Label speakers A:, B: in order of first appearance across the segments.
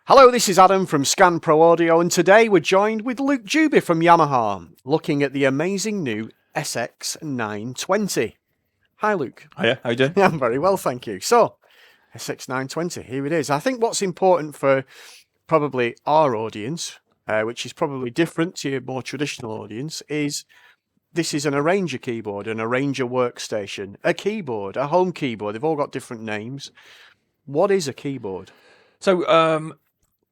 A: Hello, this is Adam from Scan Pro Audio, and today we're joined with Luke Juby from Yamaha, looking at the amazing new SX920. Hi, Luke.
B: Hiya, how you doing?
A: I'm very well, thank you. So, SX920, here it is. I think what's important for probably our audience, which is probably different to your more traditional audience, is this is an arranger keyboard, an arranger workstation, a keyboard, a home keyboard. They've all got different names. What is a keyboard?
B: So,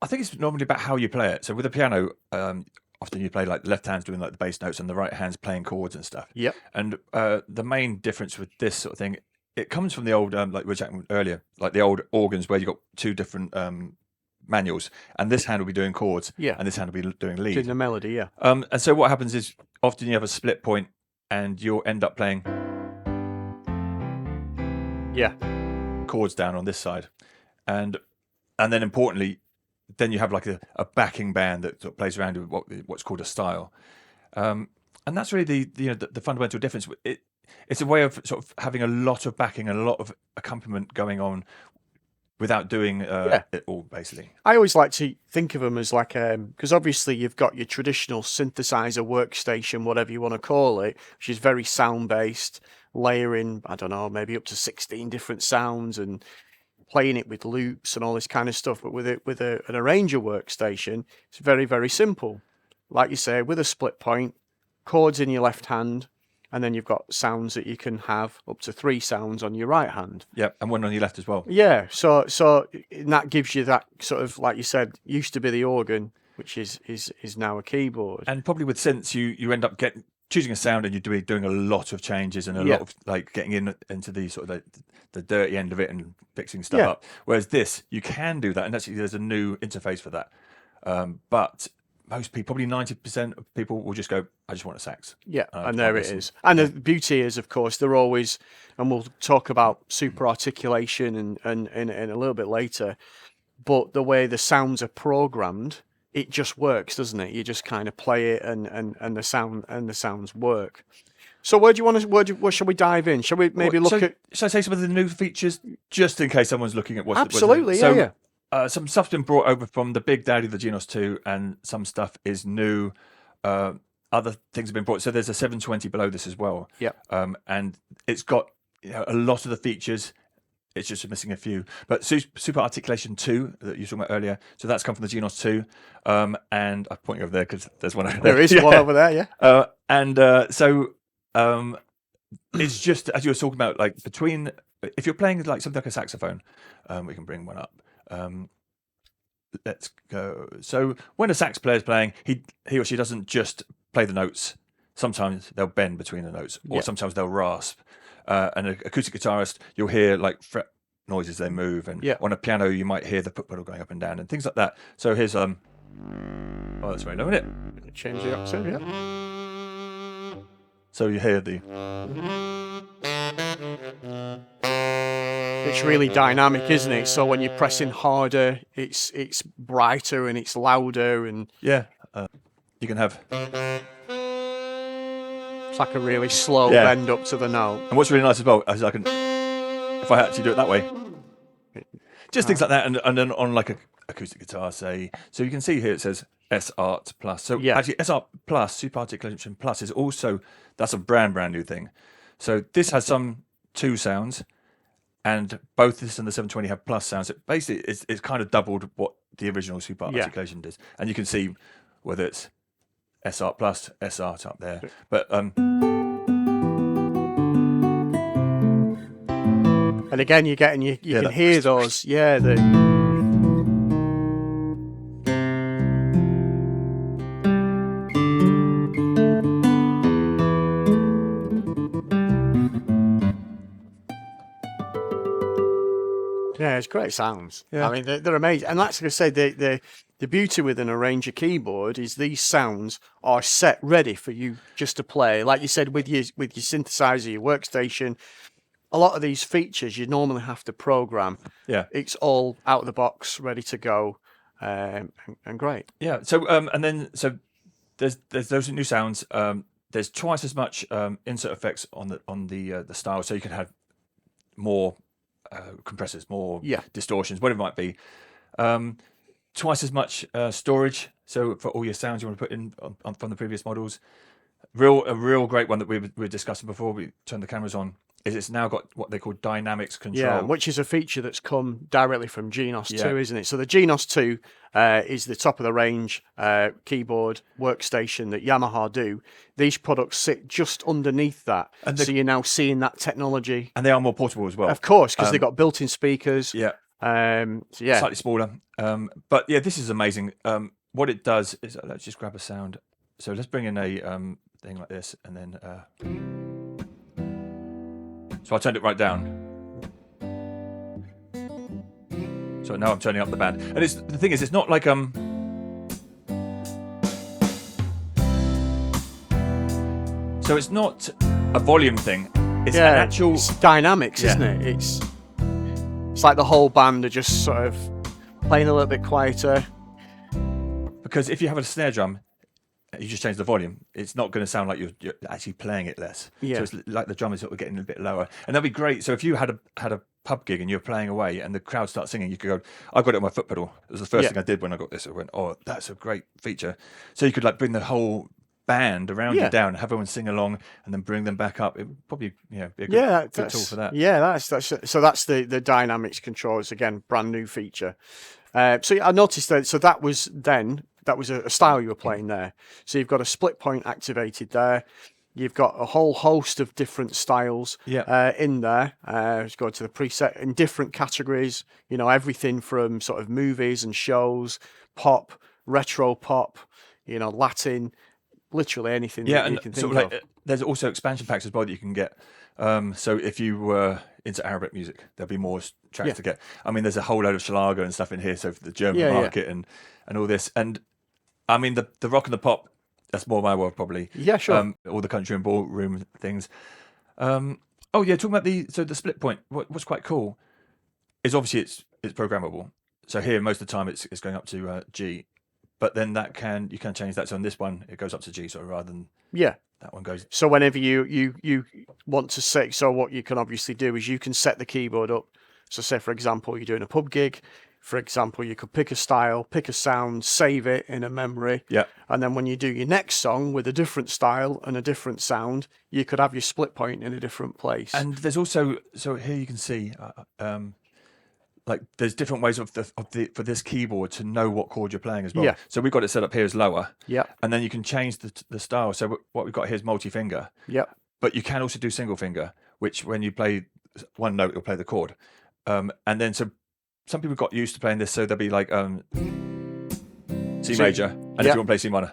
B: I think it's normally about how you play it. So with a piano, often you play like the left hand's doing like the bass notes and the right hand's playing chords and stuff.
A: Yep.
B: And the main difference with this sort of thing, it comes from the old, like we were chatting earlier, like the old organs where you got two different manuals, and this hand will be doing chords,
A: Yeah.
B: and this hand will be doing lead.
A: Doing the melody, yeah.
B: And so what happens is often you have a split point, and you'll end up playing chords down on this side, and then importantly, then you have like a backing band that sort of plays around with what's called a style, and that's really the fundamental difference. It's a way of sort of having a lot of backing and a lot of accompaniment going on without doing it all, basically.
A: I always like to think of them as like, because obviously you've got your traditional synthesizer workstation, whatever you want to call it, which is very sound-based, layering, I don't know, maybe up to 16 different sounds and playing it with loops and all this kind of stuff. But with an arranger workstation, it's very, very simple. Like you say, with a split point, chords in your left hand, and then you've got sounds that you can have up to 3 sounds on your right hand.
B: Yeah, and one on your left as well.
A: Yeah, so that gives you that sort of, like you said, used to be the organ, which is now a keyboard.
B: And probably with synths, you end up choosing a sound, and you're doing a lot of changes and a lot of like getting into the sort of the dirty end of it and fixing stuff up. Whereas this, you can do that, and actually there's a new interface for that. But most people, probably 90% of people, will just go, I just want a sax.
A: Yeah, and there it is. And the beauty is, of course, they're always, and we'll talk about super articulation and a little bit later, but the way the sounds are programmed, it just works, doesn't it? You just kind of play it and the sounds work. So where shall we dive in? Shall we maybe look at...
B: Shall I say some of the new features, just in case someo's looking at what's...
A: Absolutely,
B: some stuff's been brought over from the big daddy, the Genos 2, and some stuff is new. Other things have been brought. So there's a 720 below this as well.
A: Yeah.
B: And it's got a lot of the features. It's just missing a few. But Super Articulation 2 that you were talking about earlier, so that's come from the Genos 2. And I'm pointing over there because there's one over there.
A: There is one over there, yeah.
B: So it's just, as you were talking about, like between, if you're playing like something like a saxophone, we can bring one up. Let's go. So when a sax player is playing, he or she doesn't just play the notes. Sometimes they'll bend between the notes, or sometimes they'll rasp. And an acoustic guitarist, you'll hear like fret noises they move, and on a piano you might hear the foot pedal going up and down and things like that. So here's oh, that's very low, isn't it?
A: Change the octave, yeah.
B: So you hear the...
A: It's really dynamic, isn't it? So when you're pressing harder, it's brighter and it's louder, and
B: you can have...
A: It's like a really slow bend up to the note.
B: And what's really nice as well is I can, if I actually do it that way, just things like that, and then on like a acoustic guitar, say, so you can see here it says S-Art Plus. So actually S-Art Plus, Super Articulation Plus, is also, that's a brand new thing. So this has some 2 sounds, and both this and the 720 have plus sounds. It basically, it's kind of doubled what the original Super Articulation does. And you can see whether it's S-Art Plus, S-Art up there. But
A: and again, you're getting you can hear those. Yeah, it's great sounds. I mean, they're amazing. And that's like I say, the beauty with an arranger keyboard is these sounds are set ready for you just to play. Like you said, with your synthesizer, your workstation, a lot of these features you normally have to program.
B: Yeah,
A: it's all out of the box, ready to go, and great.
B: Yeah. So and then so there's those new sounds. There's twice as much insert effects on the style, so you can have more compressors, more distortions, whatever it might be. twice as much storage. So for all your sounds you want to put in from the previous models. A real great one that we were discussing before we turned the cameras on is it's now got what they call dynamics control.
A: Yeah, which is a feature that's come directly from Genos 2, isn't it? So the Genos 2 is the top of the range keyboard workstation that Yamaha do. These products sit just underneath that. And so you're now seeing that technology.
B: And they are more portable as well.
A: Of course, because they've got built-in speakers.
B: Yeah.
A: So yeah.
B: Slightly smaller. But yeah, this is amazing. What it does is, let's just grab a sound. So let's bring in a thing like this, and then so I turned it right down. So now I'm turning up the band, and the thing is, it's not like so it's not a volume thing. It's an actual.
A: It's dynamics, isn't it? It's like the whole band are just sort of playing a little bit quieter.
B: Because if you have a snare drum, you just change the volume. It's not going to sound like you're actually playing it less. Yeah. So it's like the drum is sort of getting a bit lower, and that'd be great. So if you had a pub gig and you're playing away, and the crowd starts singing, you could go, "I've got it on my foot pedal." It was the first thing I did when I got this. I went, "Oh, that's a great feature." So you could like bring the whole band around you down, have everyone sing along, and then bring them back up. It would probably be a good tool for that.
A: Yeah, that's that's the dynamics controls again, brand new feature. So I noticed that. So that was a style you were playing there. So you've got a split point activated there. You've got a whole host of different styles in there. Let's go to the preset in different categories. You know, everything from sort of movies and shows, pop, retro pop, you know, Latin, literally anything that you can think of.
B: There's also expansion packs as well that you can get. So if you were into Arabic music, there'll be more tracks to get. I mean, there's a whole load of Schlager and stuff in here, so for the German market and all this. And I mean, the rock and the pop, that's more my world probably.
A: Yeah, sure.
B: All the country and ballroom things. Talking about the split point. What's quite cool is obviously it's programmable. So here, most of the time, it's going up to G, but then you can change that. So on this one, it goes up to G, sort of rather than that one goes.
A: So whenever you want to set, so what you can obviously do is you can set the keyboard up. So say, for example, you're doing a pub gig. For example, you could pick a style, pick a sound, save it in a memory. Yeah. And then when you do your next song with a different style and a different sound, you could have your split point in a different place.
B: And there's also, so here you can see, like there's different ways for this keyboard to know what chord you're playing as well. Yeah. So we've got it set up here as lower. Yeah. And then you can change the style. So what we've got here is multi-finger. Yeah. But you can also do single finger, which when you play one note, it'll play the chord. And then some people got used to playing this, so they'll be like C major, and if you want to play C minor.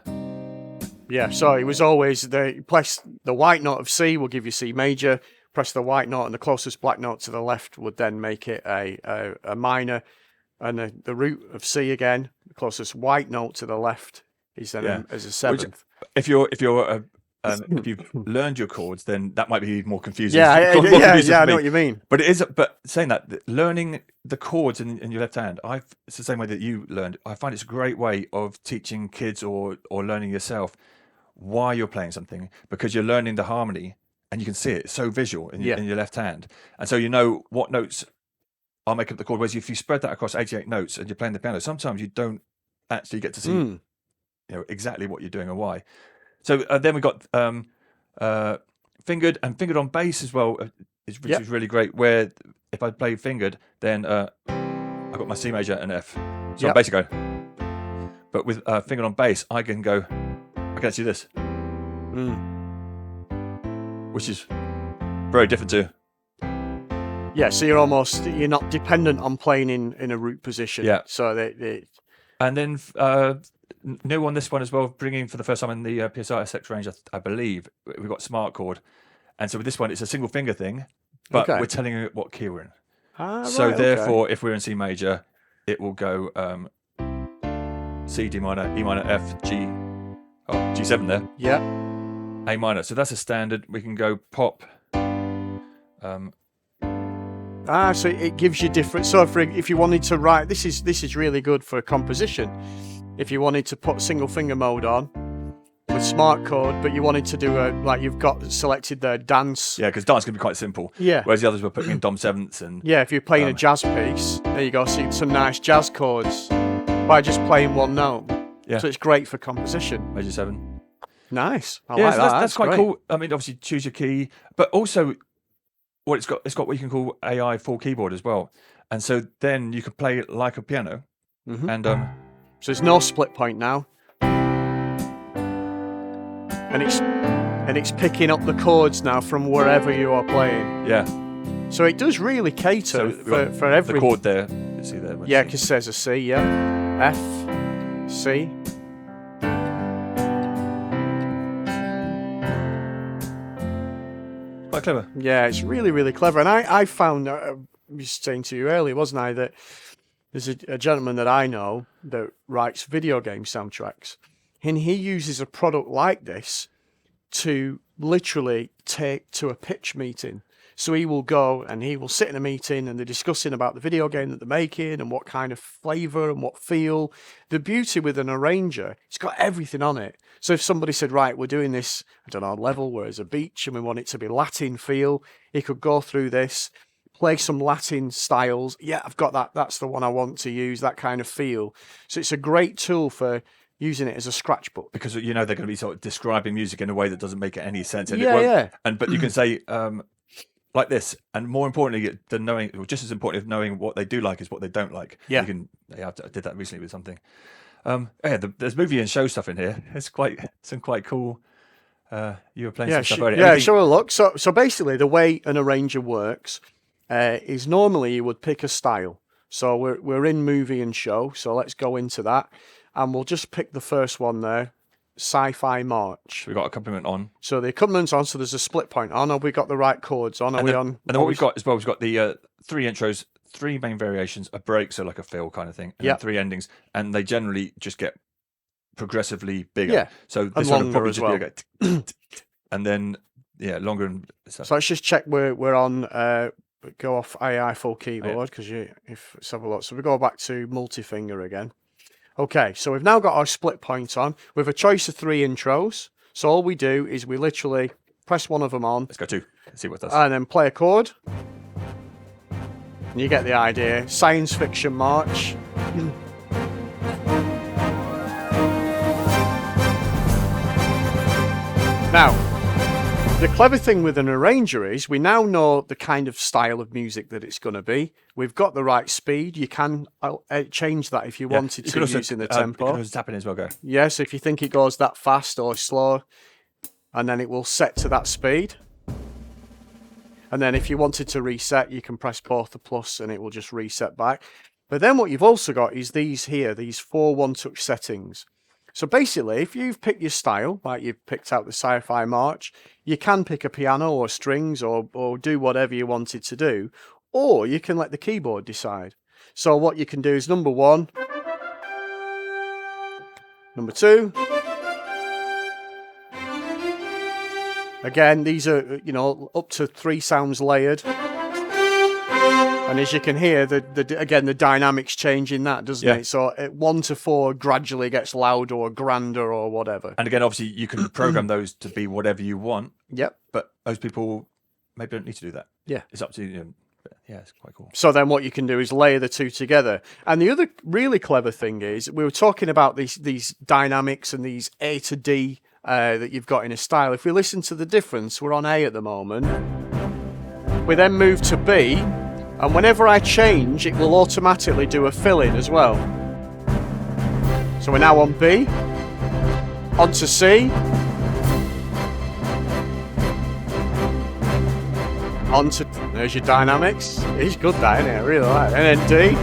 A: Yeah, so it was always press the white note of C will give you C major, press the white note, and the closest black note to the left would then make it a minor, and the root of C again, the closest white note to the left is then as a seventh.
B: If you've learned your chords, then that might be more confusing.
A: I know what you mean.
B: But it is. But saying that, learning the chords in your left hand, it's the same way that you learned. I find it's a great way of teaching kids or learning yourself why you're playing something, because you're learning the harmony and you can see it. It's so visual in your left hand, and so you know what notes are making up the chord. Whereas if you spread that across 88 notes and you're playing the piano, sometimes you don't actually get to see exactly what you're doing and why. So then we got fingered on bass as well, which is really great. Where if I play fingered, then I've got my C major and F. So I'm basically going. But with fingered on bass, I can actually do this, which is very different too.
A: Yeah, so you're not dependent on playing in a root position. Yeah. So
B: and then. New on this one as well, bringing for the first time in the PSR-SX range, I believe, we've got smart chord. And so with this one, it's a single finger thing, but we're telling it what key we're in. So therefore, if we're in C major, it will go C, D minor, E minor, F, G, G7 there. Yeah. A minor. So that's a standard. We can go pop.
A: So it gives you different. So if you wanted to write, this is really good for composition. If you wanted to put single finger mode on with smart chord, but you wanted to do you've got selected the dance.
B: Yeah, because dance can be quite simple. Yeah. Whereas the others were putting in dom sevenths and.
A: Yeah, if you're playing a jazz piece, there you go. See some nice jazz chords. But by just playing one note.
B: Yeah.
A: So it's great for composition.
B: Major 7.
A: Nice. I
B: Yeah,
A: like
B: so
A: that.
B: that's quite
A: great.
B: cool. I mean, obviously choose your key, but also what it's got what you can call AI full keyboard as well. And so then you can play it like a piano. And
A: so there's no split point now. And it's picking up the chords now from wherever you are playing.
B: Yeah.
A: So it does really cater for every
B: the chord there. You see there?
A: Yeah, because there's a C, yeah. F, C.
B: Quite clever.
A: Yeah, it's really, really clever. And I found, I was saying to you earlier, wasn't I, that there's a gentleman that I know that writes video game soundtracks. And he uses a product like this to literally take to a pitch meeting. So he will go and he will sit in a meeting and they're discussing about the video game that they're making and what kind of flavour and what feel. The beauty with an arranger, it's got everything on it. So if somebody said, right, we're doing this, I don't know, level where it's a beach and we want it to be Latin feel, he could go through this, play some Latin styles. Yeah, I've got that. That's the one I want to use, that kind of feel. So it's a great tool for using it as a scratchbook.
B: Because, you know, they're going to be sort of describing music in a way that doesn't make any sense. And
A: yeah.
B: But you can say... like this, and more importantly than knowing, or just as important as knowing what they do like is what they don't like.
A: Yeah.
B: I did that recently with something. There's movie and show stuff in here. It's some quite cool. You were playing some stuff earlier.
A: Yeah, sure. Look, so basically the way an arranger works is normally you would pick a style. So we're in movie and show. So let's go into that, and we'll just pick the first one there. Sci-Fi March.
B: We've got accompaniment on.
A: So the accompaniment on, so there's a split point on. Have we got the right chords on? Are we on?
B: And then what we've got as well, we've got the 3 intros, 3 main variations, a break, so like a fill kind of thing, and then 3 endings, and they generally just get progressively bigger.
A: Yeah.
B: So this one will probably just be and then longer and stuff.
A: So let's just check we're on. Go off AI full keyboard because let's have a look. So we go back to multi-finger again. Okay, so we've now got our split point on with a choice of 3 intros. So all we do is we literally press one of them on.
B: Let's go 2. Let's see what it does.
A: And then play a chord. And you get the idea. Science fiction march. Now, the clever thing with an arranger is we now know the kind of style of music that it's going to be. We've got the right speed. You can change that if you wanted to using the tempo.
B: You can also tap in as well, go.
A: Yes, if you think it goes that fast or slow, and then it will set to that speed. And then if you wanted to reset, you can press both the plus and it will just reset back. But then what you've also got is these 4 one-touch settings. So basically, if you've picked your style, like you've picked out the Sci-Fi March, you can pick a piano or strings or do whatever you wanted to do, or you can let the keyboard decide. So what you can do is number 1, number 2. Again, these are, up to 3 sounds layered. And as you can hear, the dynamics change in that, doesn't it? So 1 to 4 gradually gets louder or grander or whatever.
B: And again, obviously, you can program those to be whatever you want.
A: Yep.
B: But most people maybe don't need to do that.
A: Yeah.
B: It's up to you. Yeah, it's quite cool.
A: So then what you can do is layer the 2 together. And the other really clever thing is, we were talking about these dynamics and these A to D that you've got in a style. If we listen to the difference, we're on A at the moment. We then move to B. And whenever I change, it will automatically do a fill-in as well. So we're now on B, on to C, on to, there's your dynamics. It's good that, isn't it? I really like it. And then D,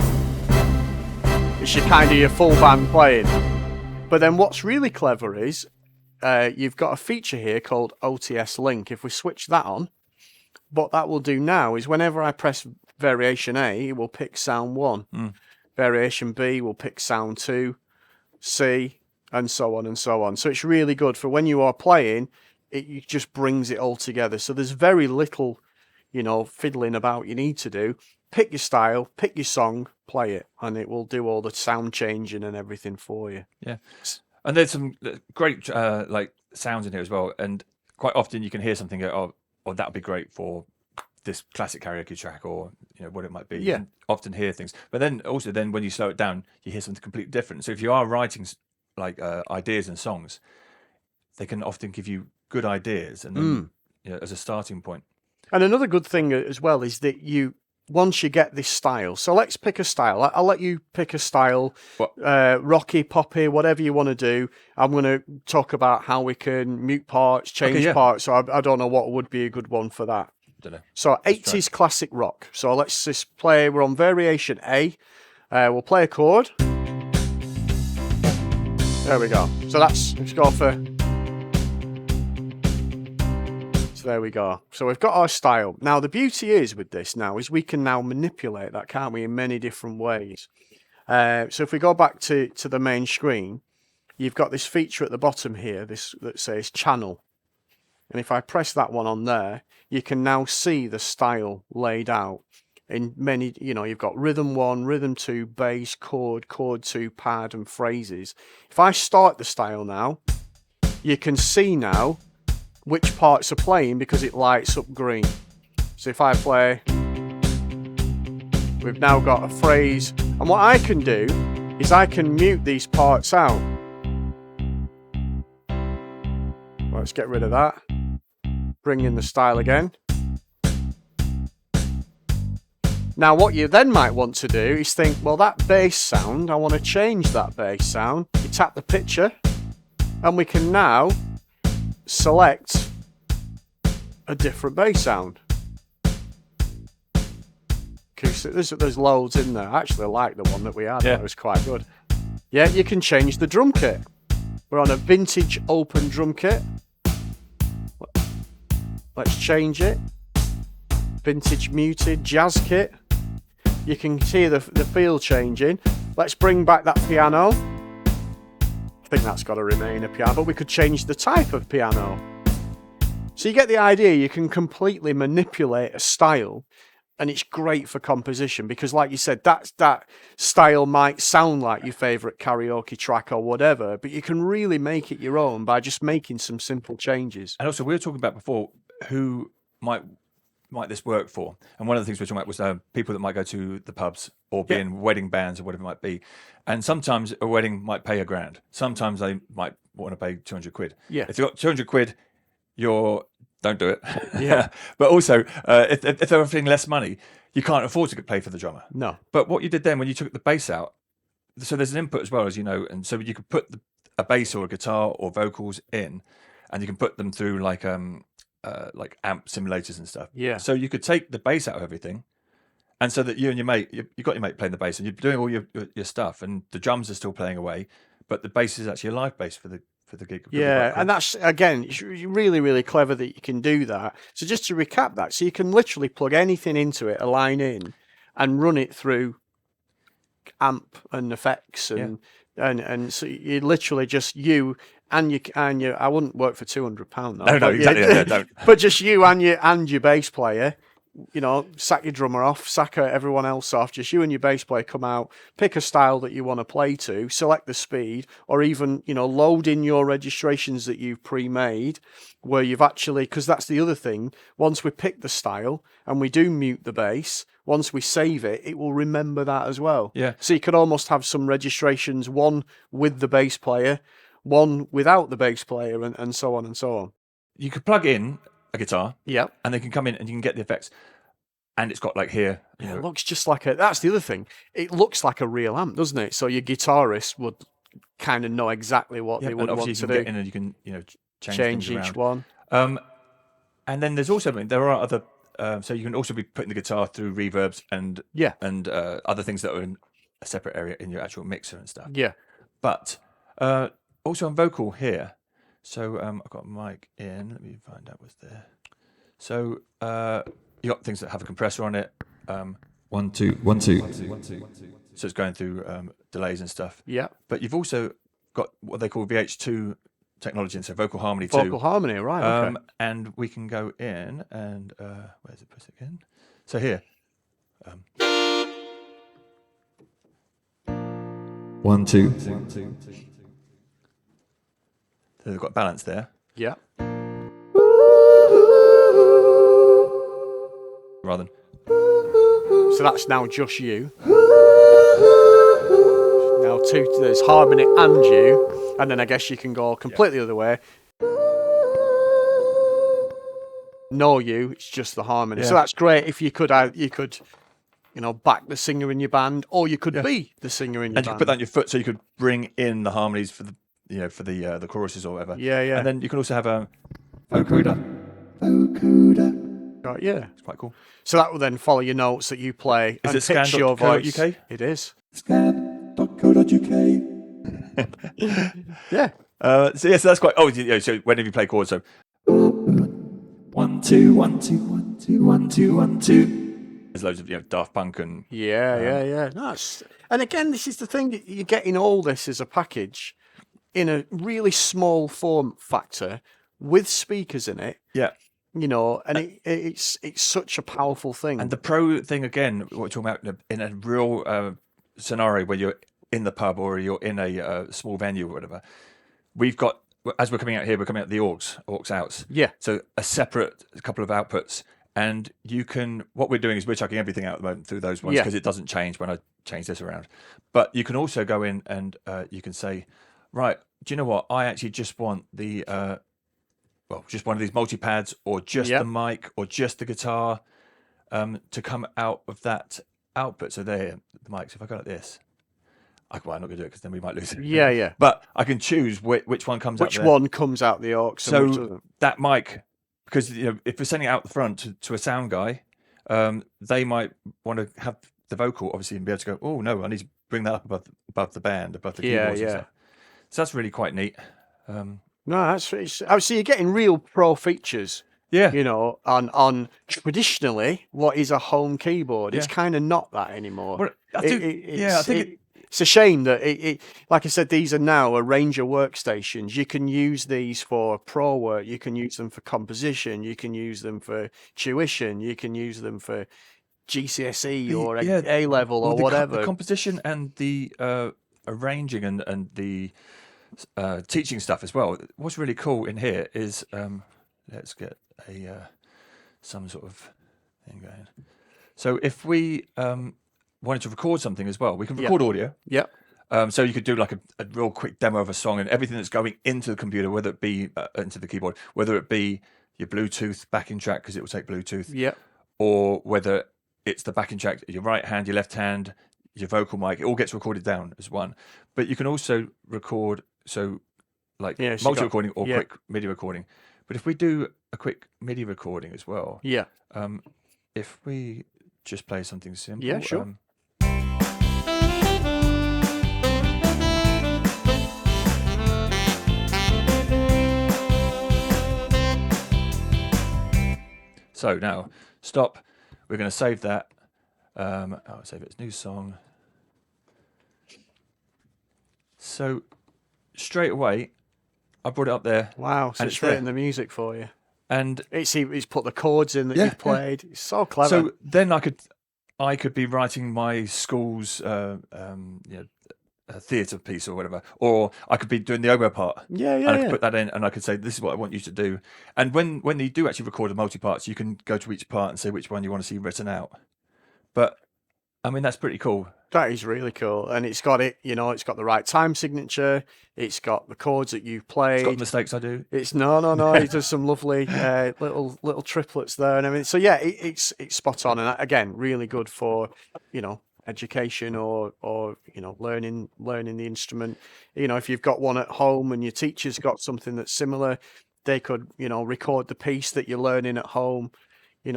A: it's your kind of your full band playing. But then what's really clever is, you've got a feature here called OTS Link. If we switch that on, what that will do now is whenever I press variation A, it will pick sound 1. Variation B will pick sound 2, C, and so on and so on. So it's really good for when you are playing, it just brings it all together. So there's very little, fiddling about you need to do. Pick your style, pick your song, play it, and it will do all the sound changing and everything for you.
B: Yeah. And there's some great sounds in here as well. And quite often you can hear something go, oh, that would be great for this classic karaoke track, or what it might be.
A: Yeah.
B: You can often hear things, but then also when you slow it down, you hear something completely different. So if you are writing like ideas and songs, they can often give you good ideas, and then as a starting point.
A: And another good thing as well is that once you get this style, so let's pick a style. I'll let you pick a style, rocky, poppy, whatever you want to do. I'm going to talk about how we can mute parts, change parts. So I don't know what would be a good one for that.
B: Don't know.
A: So 80s classic rock. So let's just play, we're on variation A. We'll play a chord. There we go. So let's go for... So there we go. So we've got our style. Now the beauty is with this now is we can now manipulate that, can't we, in many different ways. So if we go back to the main screen, you've got this feature at the bottom here, that says channel. And if I press that one on there, you can now see the style laid out in many, you've got rhythm 1, rhythm 2, bass, chord 2, pad and phrases. If I start the style now, you can see now which parts are playing because it lights up green. So if I play, we've now got a phrase, and what I can do is I can mute these parts out. Let's get rid of that. Bring in the style again. Now what you then might want to do is think, well, that bass sound, I want to change that bass sound. You tap the picture and we can now select a different bass sound. Acoustic. There's loads in there. I actually like the one that we had. That was quite good. Yeah, you can change the drum kit. We're on a vintage open drum kit. Let's change it. Vintage muted jazz kit. You can see the feel changing. Let's bring back that piano. I think that's got to remain a piano, but we could change the type of piano. So you get the idea. You can completely manipulate a style, and it's great for composition because, like you said, that style might sound like your favourite karaoke track or whatever, but you can really make it your own by just making some simple changes.
B: And also, we were talking about before who might this work for, and one of the things we were talking about was people that might go to the pubs or be in wedding bands or whatever it might be, and sometimes a wedding might pay $1,000, sometimes they might want to pay 200 quid. If you've got 200 quid, don't do it. But also if they're offering less money, you can't afford to pay for the drummer.
A: No.
B: But what you did then when you took the bass out, so there's an input as well, as you know, and so you could put a bass or a guitar or vocals in, and you can put them through like amp simulators and stuff. So you could take the bass out of everything, and so that you and your mate, you've got your mate playing the bass, and you're doing all your stuff, and the drums are still playing away, but the bass is actually a live bass for the gig.
A: And that's, again, it's really, really clever that you can do that. So just to recap that, so you can literally plug anything into it, a line in, and run it through amp and effects, and so you literally just you. And I wouldn't work for £200 though.
B: No, exactly. Don't.
A: But just you and your bass player, sack your drummer off, sack everyone else off. Just you and your bass player come out, pick a style that you want to play to, select the speed, or even load in your registrations that you've pre-made, where you've actually, because that's the other thing. Once we pick the style and we do mute the bass, once we save it, it will remember that as well. So you could almost have some registrations, one with the bass player, one without the bass player, and so on and so on.
B: You could plug in a guitar,
A: and
B: they can come in and you can get the effects, and it's got like here.
A: It looks just like that's the other thing. It looks like a real amp, doesn't it? So your guitarist would kind of know exactly what they would want to do.
B: Get in and you can change
A: each one.
B: And then there's also there are other. So you can also be putting the guitar through reverbs and other things that are in a separate area in your actual mixer and stuff. But also on vocal here. So I've got a mic in. Let me find out what's there. So you got things that have a compressor on it. 1 2 1 2 1 2. So it's going through delays and stuff. But you've also got what they call VH2 technology, and so vocal harmony too.
A: Vocal harmony, right? Okay.
B: And we can go in and where's it? Press it again. So here. 1 2. So they've got balance there. rather than.
A: So that's now just you. Now there's harmony and you, and then I guess you can go completely the other way. No you, it's just the harmony. So that's great if you could back the singer in your band, or you could be the singer in your band.
B: And you could put that on your foot, so you could bring in the harmonies for the choruses or whatever.
A: Yeah.
B: And then you can also have a vocoder.
A: Right, yeah,
B: it's quite cool.
A: So that will then follow your notes that you play and pitch your voice. It is.
C: Scan.co.uk.
A: Yeah.
B: So that's quite. Oh, so whenever you play chords, so
C: 1 2 1 2 1 2 1 2 1 2.
B: There's loads of Daft Punk and
A: yeah. Nice. And again, this is the thing, that you're getting all this as a package in a really small form factor with speakers in it.
B: Yeah.
A: And it's such a powerful thing.
B: And the pro thing again, what we're talking about in a real scenario where you're in the pub or you're in a small venue or whatever, we've got, as we're coming out here, we're coming out the aux outs.
A: Yeah.
B: So a separate couple of outputs, and what we're doing is we're chucking everything out at the moment through those ones because it doesn't change when I change this around. But you can also go in and you can say, right, do you know what? I actually just want the just one of these multi-pads, or just the mic, or just the guitar to come out of that output. So there, the mic. So if I go like this, I'm not going to do it because then we might lose it.
A: Yeah.
B: But I can choose which one comes out.
A: Which one comes out the aux?
B: So that mic, because if we're sending it out the front to a sound guy, they might want to have the vocal, obviously, and be able to go, oh no, I need to bring that up above the band, above the keyboards and stuff. So that's really quite neat.
A: No, so you're getting real pro features.
B: Yeah.
A: On traditionally what is a home keyboard. It's kind of not that anymore.
B: Well, I think
A: it's a shame that like I said, these are now a range of workstations. You can use these for pro work. You can use them for composition. You can use them for tuition. You can use them for GCSE or A level or whatever.
B: The composition and the arranging and the teaching stuff as well. What's really cool in here is let's get some sort of thing going. So if we wanted to record something as well, we can record audio.
A: Yeah.
B: So you could do like a real quick demo of a song, and everything that's going into the computer, whether it be into the keyboard, whether it be your Bluetooth backing track because it will take Bluetooth, or whether it's the backing track, your right hand, your left hand, your vocal mic, it all gets recorded down as one. But you can also record, multi-recording or quick MIDI recording. But if we do a quick MIDI recording as well, if we just play something simple,
A: yeah, sure.
B: So now, stop. We're going to save that. I'll save it as new song. So straight away, I brought it up there.
A: Wow, so it's written the music for you.
B: And
A: he's put the chords in that you've played. It's so clever.
B: So then I could be writing my school's a theatre piece or whatever, or I could be doing the oboe part. And I could put that in, and I could say, "This is what I want you to do." And when you do actually record the multi-parts, you can go to each part and say which one you want to see written out. But I mean, that's pretty cool.
A: That is really cool, and it's got it's got the right time signature. It's got the chords that you've played.
B: It's got the mistakes I do.
A: It's no. It does some lovely little triplets there and everything. So yeah, it's spot on, and again, really good for education or learning the instrument. If you've got one at home and your teacher's got something that's similar, they could record the piece that you're learning at home,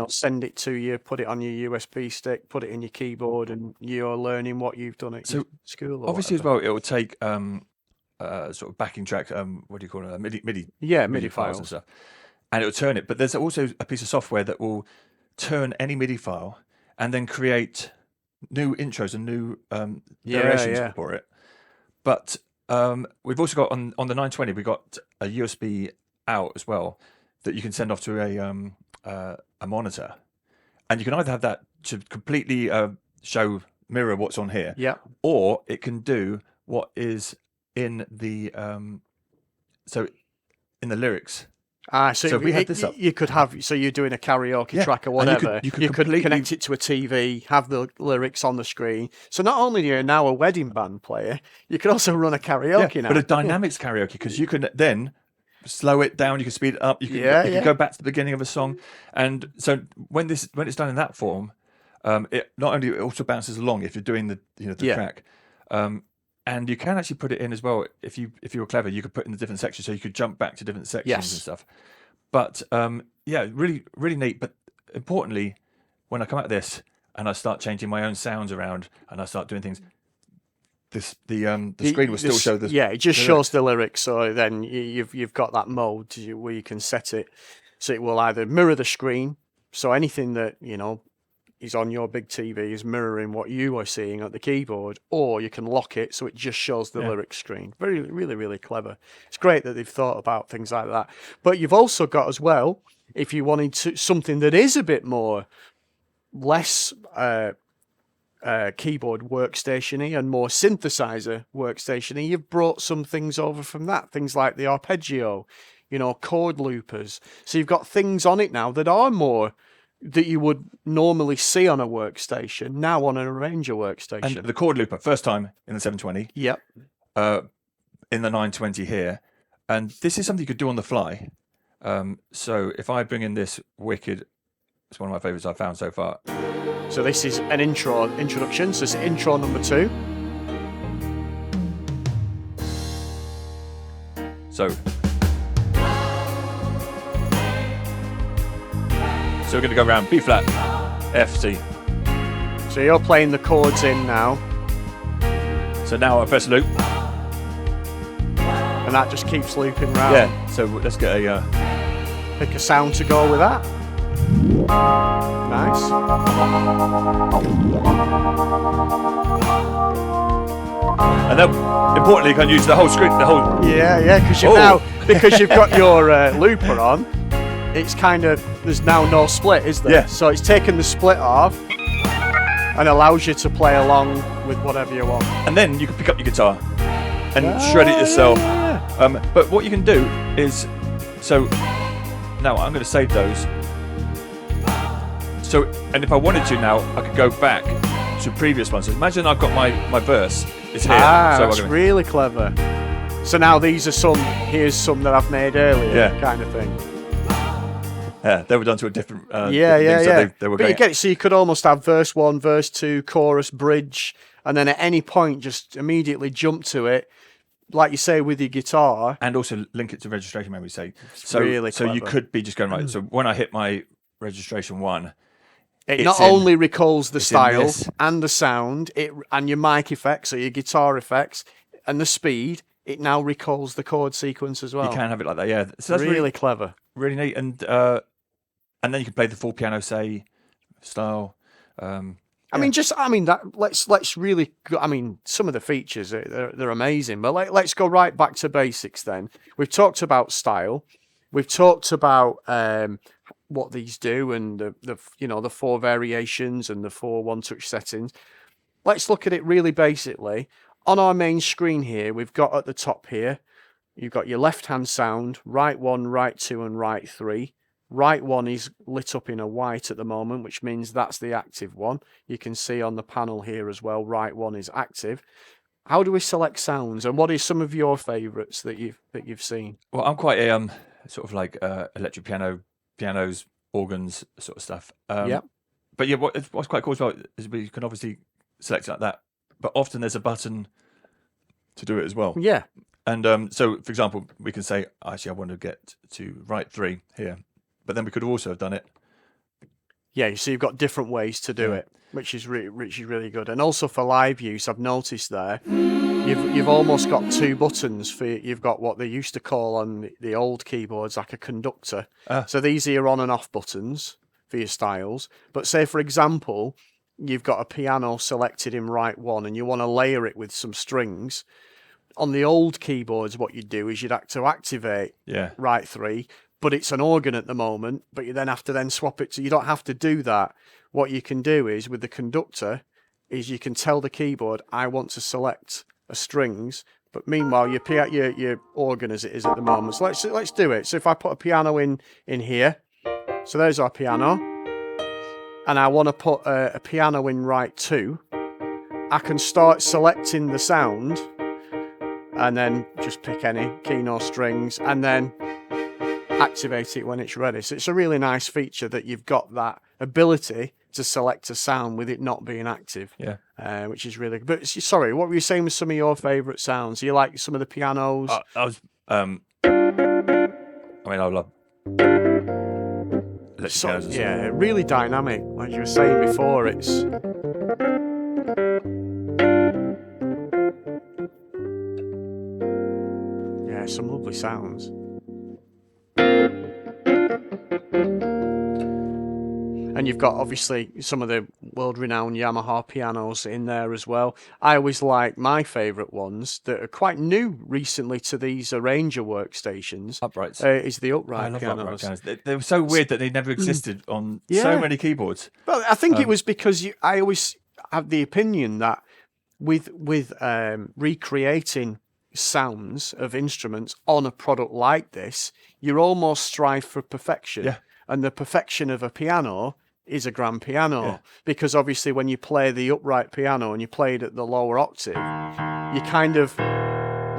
A: send it to you, put it on your USB stick, put it in your keyboard, and you're learning what you've done at your school.
B: Obviously, as well, it will take sort of backing track. What do you call it? MIDI files and stuff, and it will turn it. But there's also a piece of software that will turn any MIDI file and then create new intros and new narrations for it. But we've also got on the 920, we've got a USB out as well that you can send off to a monitor, and you can either have that to completely mirror what's on here, or it can do what is in the in the lyrics
A: So
B: we had this up.
A: You could have, so you're doing a karaoke track or whatever.
B: You could
A: connect it to a TV, have the lyrics on the screen. So not only are you now a wedding band player, you can also run a karaoke now.
B: But a dynamics karaoke, because you can then slow it down, you can speed it up, you can go back to the beginning of a song. And so when it's done in that form, it not only, it also bounces along if you're doing the track. And you can actually put it in as well. If you were clever, you could put in the different sections, so you could jump back to different sections and stuff. But really, really neat. But importantly, when I come at this and I start changing my own sounds around and I start doing things, the screen will still show the
A: it just shows the lyrics. So then you've got that mode where you can set it so it will either mirror the screen. So anything that is on your big TV is mirroring what you are seeing at the keyboard, or you can lock it so it just shows the lyric screen. Really, really clever. It's great that they've thought about things like that. But you've also got as well, if you wanted something that is a bit less keyboard workstation-y and more synthesizer workstation-y, you've brought some things over from that. Things like the arpeggio, chord loopers. So you've got things on it now that are more that you would normally see on a workstation, now on an arranger workstation.
B: And the chord looper, first time in the 720.
A: Yep.
B: In the 920 here. And this is something you could do on the fly. So if I bring in this wicked, it's one of my favourites I've found so far.
A: So this is an introduction. So this is intro number 2.
B: So we're going to go around B flat, F, C.
A: So you're playing the chords in now.
B: So now I press loop.
A: And that just keeps looping round.
B: Yeah, so let's get a...
A: Pick a sound to go with that. Nice.
B: And then, importantly, you can use the whole screen,
A: Yeah, because you've got your looper on. It's kind of, there's now no split, is there?
B: Yeah.
A: So it's taken the split off and allows you to play along with whatever you want.
B: And then you can pick up your guitar and shred it yourself.
A: Yeah.
B: But what you can do is, so now I'm going to save those. So, and if I wanted to now, I could go back to previous ones. So imagine I've got my verse, it's here. So
A: that's really clever. So now here's some that I've made earlier, kind of thing.
B: Yeah, they were done to a different
A: So
B: they were
A: but you get it, so you could almost have verse 1, verse 2, chorus, bridge, and then at any point just immediately jump to it, like you say with your guitar.
B: And also link it to registration memory, say.
A: So
B: you could be just going, right, so when I hit my registration 1,
A: it not only recalls the style and the sound, and your mic effects, so your guitar effects, and the speed, it now recalls the chord sequence as well.
B: You can have it like that, yeah. So that's
A: really clever.
B: Really neat. And then you can play the full piano, say, style.
A: Let's really. Some of the features they're amazing, but let's go right back to basics. Then we've talked about style, we've talked about what these do, and the 4 variations and the 4 one-touch settings. Let's look at it really basically. On our main screen here, we've got at the top here, you've got your left-hand sound, right 1, right 2, and right 3. Right 1 is lit up in a white at the moment, which means that's the active one. You can see on the panel here as well, right 1 is active. How do we select sounds, and what are some of your favourites that you've seen?
B: Well, I'm quite a sort of like electric pianos, organs, sort of stuff. But yeah, what's quite cool as well is we can obviously select it like that, but often there's a button to do it as well.
A: Yeah.
B: And so, for example, we can say, actually, I want to get to right 3 here. But then we could also have done it.
A: Yeah, so you've got different ways to do it, which is really good. And also for live use, I've noticed there, you've almost got 2 buttons for. You've got what they used to call on the old keyboards like a conductor. So these are your on and off buttons for your styles. But say, for example, you've got a piano selected in right 1 and you want to layer it with some strings. On the old keyboards, what you'd do is you'd have to activate right 3. But it's an organ at the moment, but you then have to swap it to, you don't have to do that. What you can do is with the conductor is you can tell the keyboard, I want to select a strings, But meanwhile, your organ as it is at the moment. So let's do it. So if I put a piano in here, so there's our piano, and I want to put a piano in right 2, I can start selecting the sound, and then just pick any key nor strings, and then activate it when it's ready. So it's a really nice feature that you've got that ability to select a sound with it not being active.
B: Yeah.
A: Which is really good. But sorry, what were you saying with some of your favourite sounds? You like some of the pianos?
B: I was. I mean, I love.
A: Yeah, really dynamic. Like you were saying before, it's. Yeah, some lovely sounds. And you've got obviously some of the world-renowned Yamaha pianos in there as well. I always like my favourite ones that are quite new recently to these arranger workstations.
B: Uprights.
A: Is the upright
B: I love
A: pianos.
B: upright pianos. They were so weird that they never existed on so many keyboards.
A: But I think it was because I always have the opinion that with recreating sounds of instruments on a product like this, you're almost strive for perfection.
B: Yeah.
A: And the perfection of a piano is a grand piano, because obviously when you play the upright piano and you play it at the lower octave, you kind of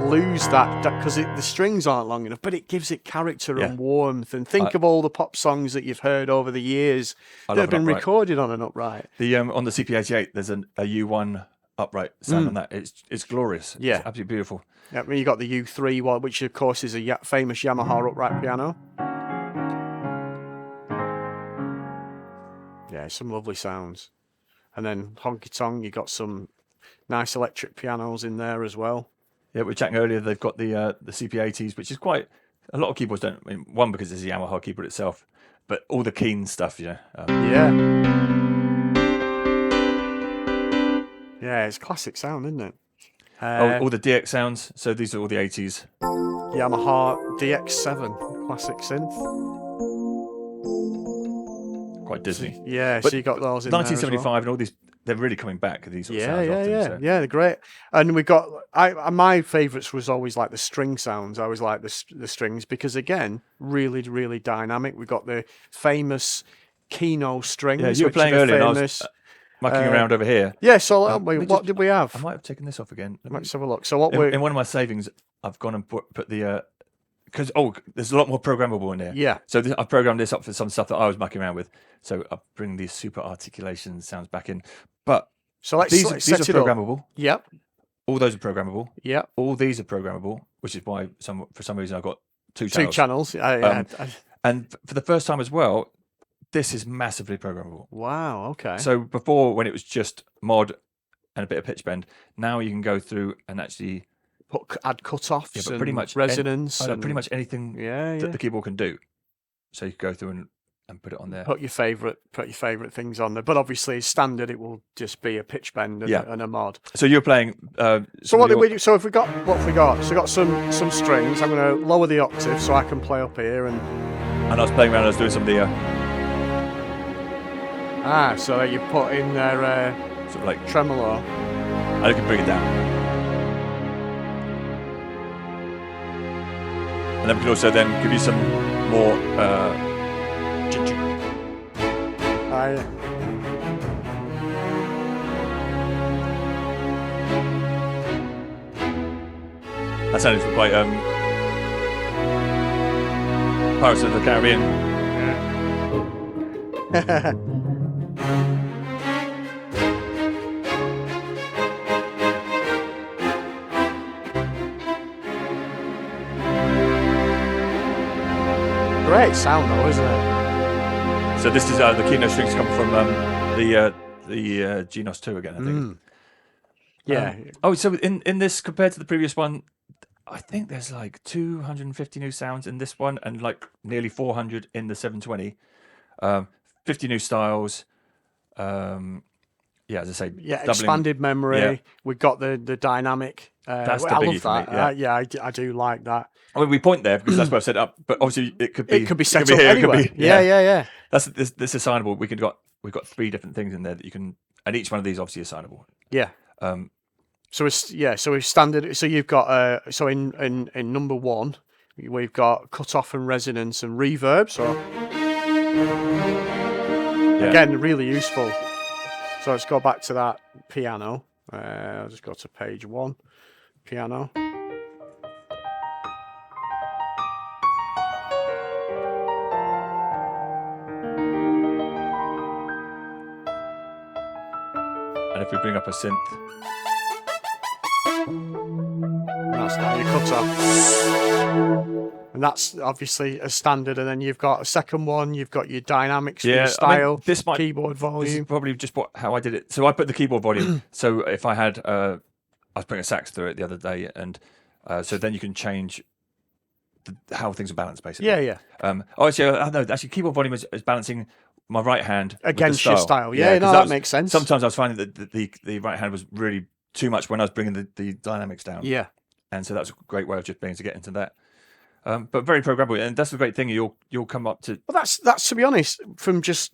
A: lose that because the strings aren't long enough, but it gives it character and warmth. And think of all the pop songs that you've heard over the years that have been recorded on an upright.
B: The on the CP88, there's a U1 upright sound on that. It's glorious.
A: Yeah,
B: it's absolutely beautiful.
A: Yeah, I mean, you got the U3 one, which of course is a famous Yamaha upright piano. Yeah, some lovely sounds. And then honky tonk, you got some nice electric pianos in there as well.
B: Yeah, we were chatting earlier. They've got the CP80s, which is quite a lot of keyboards don't. I mean, one because it's a Yamaha keyboard itself, but all the keen stuff,
A: Yeah, it's classic sound, isn't it?
B: All the DX sounds. So these are all the 80s.
A: Yamaha DX7 classic synth.
B: Quite Disney.
A: Yeah, but so you got those in
B: 1975
A: there as well.
B: And all these, they're really coming back. These sort of sounds often,
A: yeah, they're great. And we got my favourites was always like the string sounds. I always like the strings because again, really, really dynamic. We got the famous Kino strings.
B: Yeah, you were playing earlier. And I was mucking around over here.
A: Yeah. So what did we have?
B: I might have taken this off again.
A: Let's have a look. So what
B: in one of my savings, I've gone and put the. Because there's a lot more programmable in there.
A: Yeah.
B: So I've programmed this up for some stuff that I was mucking around with. So I'll bring these super articulation sounds back in. But
A: so
B: these are programmable.
A: Up. Yep.
B: All those are programmable.
A: Yep.
B: All these are programmable, which is why for some reason I've got two channels.
A: Two channels.
B: And for the first time as well, this is massively programmable.
A: Wow. Okay.
B: So before, when it was just mod and a bit of pitch bend, now you can go through and actually
A: add cut-offs
B: but pretty much
A: resonance.
B: Pretty much anything that the keyboard can do. So you can go through and put it on there.
A: Put your favourite things on there. But obviously, standard, it will just be a pitch bend and a mod.
B: So you're playing.
A: So what did we do? So what have we got? So we got some strings. I'm going to lower the octave so I can play up here and
B: I was playing around. I was doing some of the.
A: So you put in there
B: sort of like
A: tremolo.
B: And I can bring it down. And then we can also then give you some more. That sounded quite Pirates of the Caribbean.
A: Great sound though, isn't it?
B: So this is the keynote strings come from the Genos 2 again, I think.
A: Yeah.
B: So in this compared to the previous one, I think there's like 250 new sounds in this one and like nearly 400 in the 720. 50 new styles. As I say,
A: expanded memory. Yeah. We've got the dynamic.
B: That's the
A: I
B: biggie
A: love that.
B: for me.
A: I do like that.
B: I mean, we point there because that's where I've set it up, but obviously it could be
A: set up anywhere. Yeah.
B: That's this assignable. We've got 3 different things in there that you can, and each one of these obviously is assignable.
A: Yeah. So we've standard. So you've got so in number 1, we've got cutoff and resonance and reverb. So again, really useful. So let's go back to that piano. I'll just go to page 1, piano.
B: And if we bring up a synth,
A: that's now your cutoff. And that's obviously a standard. And then you've got a second one. You've got your dynamics, your style, keyboard volume.
B: This is probably just how I did it. So I put the keyboard volume. So if I had, I was putting a sax through it the other day, and so then you can change how things are balanced, basically.
A: Yeah.
B: Actually, keyboard volume is balancing my right hand
A: against your style. Yeah, no, that makes sense.
B: Sometimes I was finding that the right hand was really too much when I was bringing the dynamics down.
A: Yeah.
B: And so that's a great way of just being able to get into that. But very programmable, and that's the great thing. You'll come up to.
A: Well, that's to be honest, from just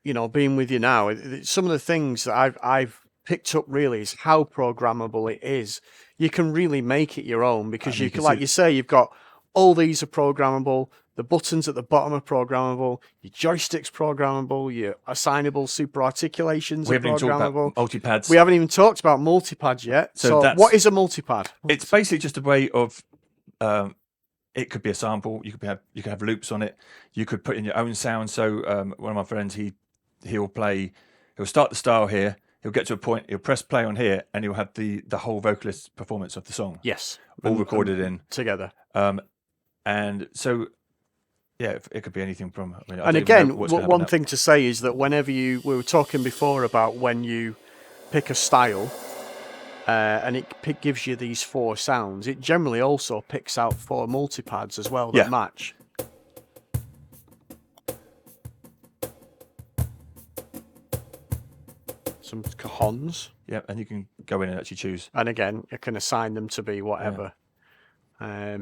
A: being with you now, some of the things that I've picked up really is how programmable it is. You can really make it your own because you can, like you say, you've got all these are programmable. The buttons at the bottom are programmable. Your joystick's programmable. Your assignable super articulations are programmable.
B: Multipads.
A: We haven't even talked about multipads yet. So what is a multipad?
B: It's basically just a way of. It could be a sample. You could have loops on it. You could put in your own sound. So one of my friends, he'll start the style here. He'll get to a point. He'll press play on here, and he'll have the whole vocalist performance of the song.
A: Yes,
B: all recorded in
A: together.
B: And so. Yeah, it could be anything from.
A: And again, one thing to say is that whenever we were talking before about when you pick a style, and it gives you these 4 sounds, it generally also picks out 4 multipads as well that match. Some cajons.
B: Yeah, and you can go in and actually choose.
A: And again, you can assign them to be whatever.
B: Yeah.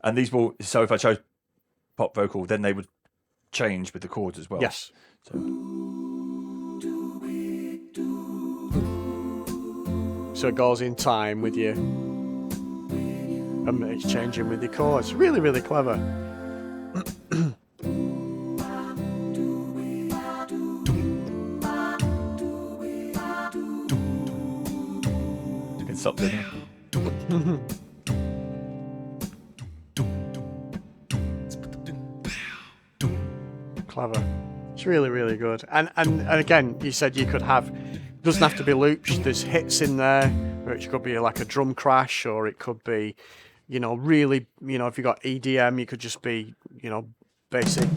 B: And these will. So if I chose pop vocal, then they would change with the chords as well.
A: Yes. So it goes in time with you, and it's changing with the chords. Really, really clever.
B: You can stop doing it.
A: Clever. It's really, really good. And again, you said you could have, doesn't have to be loops. There's hits in there, which could be like a drum crash, or it could be, really, if you got EDM, you could just be, basic.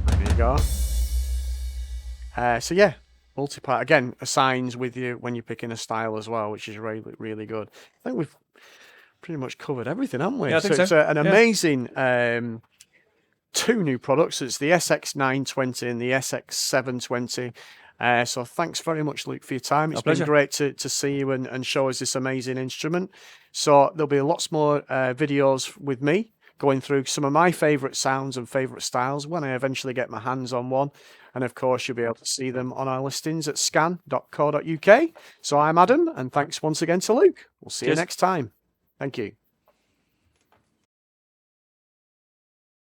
A: There you go. So yeah, multipart again assigns with you when you're picking a style as well, which is really, really good. I think we've pretty much covered everything, haven't we?
B: Yeah, I think so.
A: It's an amazing. 2 new products. It's the SX920 and the SX720. So thanks very much, Luke, for your time. It's been great to see you and show us this amazing instrument. So there'll be lots more videos with me going through some of my favourite sounds and favourite styles when I eventually get my hands on one. And of course, you'll be able to see them on our listings at scan.co.uk. So I'm Adam, and thanks once again to Luke. We'll see you next time. Thank you.